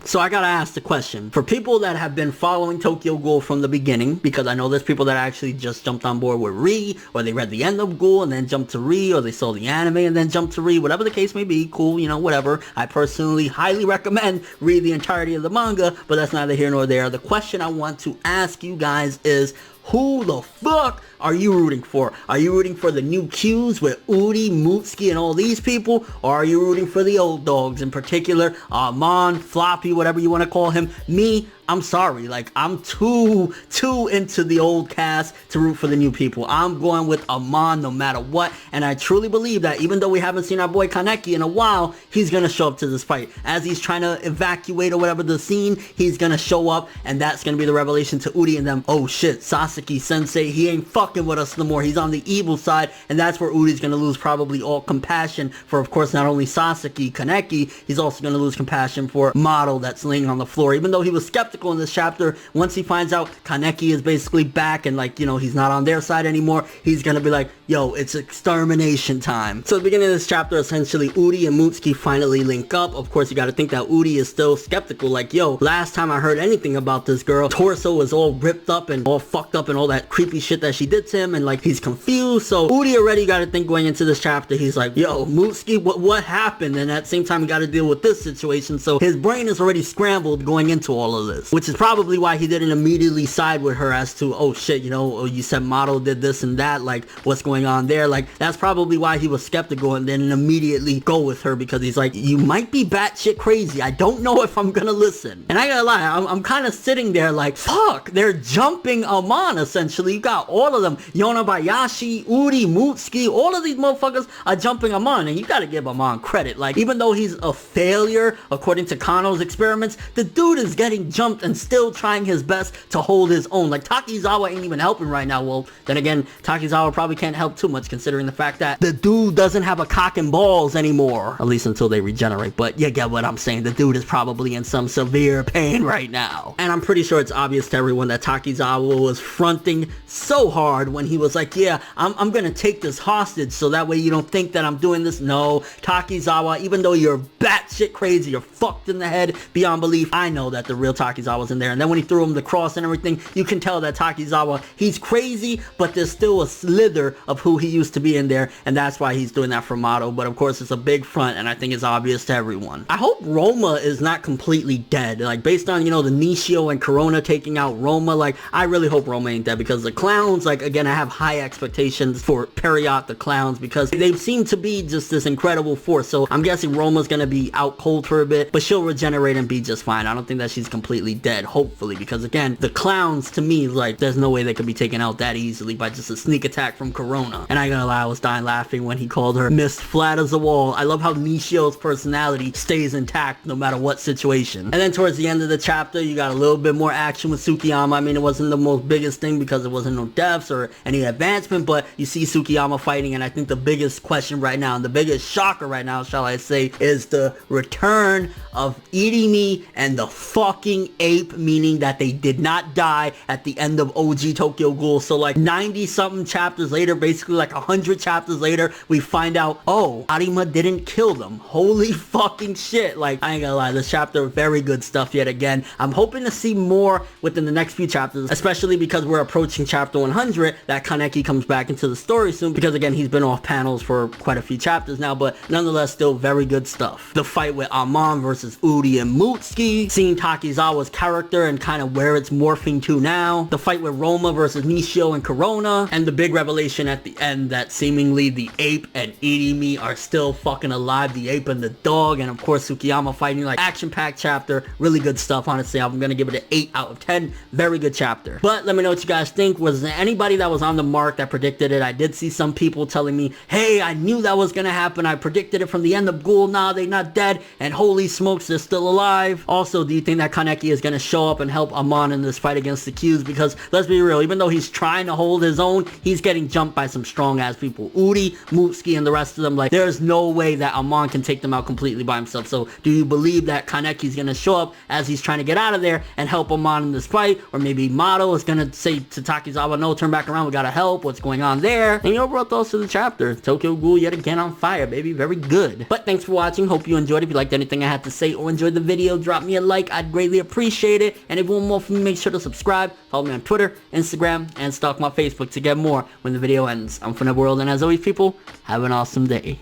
So I gotta ask the question, for people that have been following Tokyo Ghoul from the beginning, because I know there's people that actually just jumped on board with Rie, or they read the end of Ghoul and then jumped to Rie, or they saw the anime and then jumped to Rie, whatever the case may be, cool, you know, whatever. I personally highly recommend read the entirety of the manga, but that's neither here nor there. The question I want to ask you guys is, who the fuck are you rooting for? Are you rooting for the new Qs with Urie, Mutsuki, and all these people? Or are you rooting for the old dogs, in particular, Amon, Floppy, whatever you want to call him? Me, I'm sorry, like, I'm too into the old cast to root for the new people. I'm going with Amon no matter what, and I truly believe that even though we haven't seen our boy Kaneki in a while, he's gonna show up to this fight. As he's trying to evacuate or whatever the scene, he's gonna show up, and that's gonna be the revelation to Urie and them. Oh shit, Sasaki Sensei, he ain't fucking with us no more. He's on the evil side, and that's where Urie's gonna lose probably all compassion for, of course, not only Sasaki, Kaneki, he's also gonna lose compassion for Model that's laying on the floor. Even though he was skeptical in this chapter, once he finds out Kaneki is basically back and, like, you know, he's not on their side anymore, he's gonna be like, yo, it's extermination time. So at the beginning of this chapter, essentially, Urie and Mutsuki finally link up. Of course, you gotta think that Urie is still skeptical, like, yo, last time I heard anything about this girl, torso was all ripped up and all fucked up and all that creepy shit that she did to him, and, like, he's confused. So Urie already gotta think going into this chapter, he's like, yo, Mutsuki, what happened? And at the same time, he gotta deal with this situation, so his brain is already scrambled going into all of this, which is probably why he didn't immediately side with her as to, oh shit, you know, you said Model did this and that, like, what's going on there? Like, that's probably why he was skeptical and then immediately go with her, because he's like, you might be batshit crazy. I don't know if I'm gonna listen. And I gotta lie, I'm kind of sitting there like, fuck, they're jumping Amon, essentially. You got all of them. Yonabayashi, Urie, Mutsuki, all of these motherfuckers are jumping Amon, and you gotta give Amon credit. Like, even though he's a failure, according to Kano's experiments, the dude is getting jumped and still trying his best to hold his own. Like, Takizawa ain't even helping right now. Well, then again, Takizawa probably can't help too much considering the fact that the dude doesn't have a cock and balls anymore, at least until they regenerate. But you get what I'm saying. The dude is probably in some severe pain right now. And I'm pretty sure it's obvious to everyone that Takizawa was fronting so hard when he was like, yeah, I'm gonna take this hostage so that way you don't think that I'm doing this. No, Takizawa, even though you're batshit crazy, you're fucked in the head beyond belief, I know that the real Takizawa's in there. And then when he threw him the cross and everything, you can tell that Takizawa, he's crazy, but there's still a slither of who he used to be in there, and that's why he's doing that for Model. But of course, it's a big front, and I think it's obvious to everyone. I hope Roma is not completely dead. Like, based on, you know, the Nishio and Corona taking out Roma, like, I really hope Roma ain't dead, because the clowns, like, again, I have high expectations for Periot the clowns, because they seem to be just this incredible force. So I'm guessing Roma's gonna be out cold for a bit, but she'll regenerate and be just fine. I don't think that she's completely dead, hopefully, because again, the clowns, to me, like, there's no way they could be taken out that easily by just a sneak attack from Corona. And I ain't gonna lie, I was dying laughing when he called her Miss Flat as a Wall. I love how Nishio's personality stays intact no matter what situation. And then towards the end of the chapter, you got a little bit more action with Tsukiyama. I mean, it wasn't the most biggest thing because there wasn't no deaths or any advancement, but you see Tsukiyama fighting, and I think the biggest question right now, and the biggest shocker right now, shall I say, is the return of Irimi and the fucking ape, meaning that they did not die at the end of OG Tokyo Ghoul. So like 90 something chapters later, basically like 100 chapters later, we find out, oh, Arima didn't kill them. Holy fucking shit. Like, I ain't gonna lie, this chapter, very good stuff yet again. I'm hoping to see more within the next few chapters, especially because we're approaching chapter 100, that Kaneki comes back into the story soon, because again, he's been off panels for quite a few chapters now, but nonetheless, still very good stuff. The fight with Amon versus Urie and Mutsuki, seeing Takizawa's character and kind of where it's morphing to now, the fight with Roma versus Nishio and Corona, and the big revelation at the end that seemingly the ape and Irimi are still fucking alive, the ape and the dog, and of course Tsukiyama fighting. Like, action-packed chapter, really good stuff. Honestly, I'm gonna give it an 8 out of 10. Very good chapter. But let me know what you guys think. Was there anybody that was on the mark that predicted it? I did see some people telling me, hey, I knew that was gonna happen. I predicted it from the end of Ghoul. Nah, they're not dead, and holy smokes, they're still alive. Also, do you think that Kaneki is is going to show up and help Amon in this fight against the Qs, because let's be real, even though he's trying to hold his own, he's getting jumped by some strong ass people. Urie, Mutsuki, and the rest of them, like, there's no way that Amon can take them out completely by himself. So do you believe that Kaneki's going to show up as he's trying to get out of there and help Amon in this fight? Or maybe Mato is going to say to Takizawa, no, turn back around, we gotta help, what's going on there? And your overall thoughts to the chapter. Tokyo Ghoul yet again on fire, baby, very good. But thanks for watching, hope you enjoyed. If you liked anything I had to say or enjoyed the video, drop me a like, I'd greatly appreciate it. And if you want more from me, make sure to subscribe, follow me on Twitter, Instagram, and stalk my Facebook to get more when the video ends. I'm ForneverWorld, and as always, people, have an awesome day.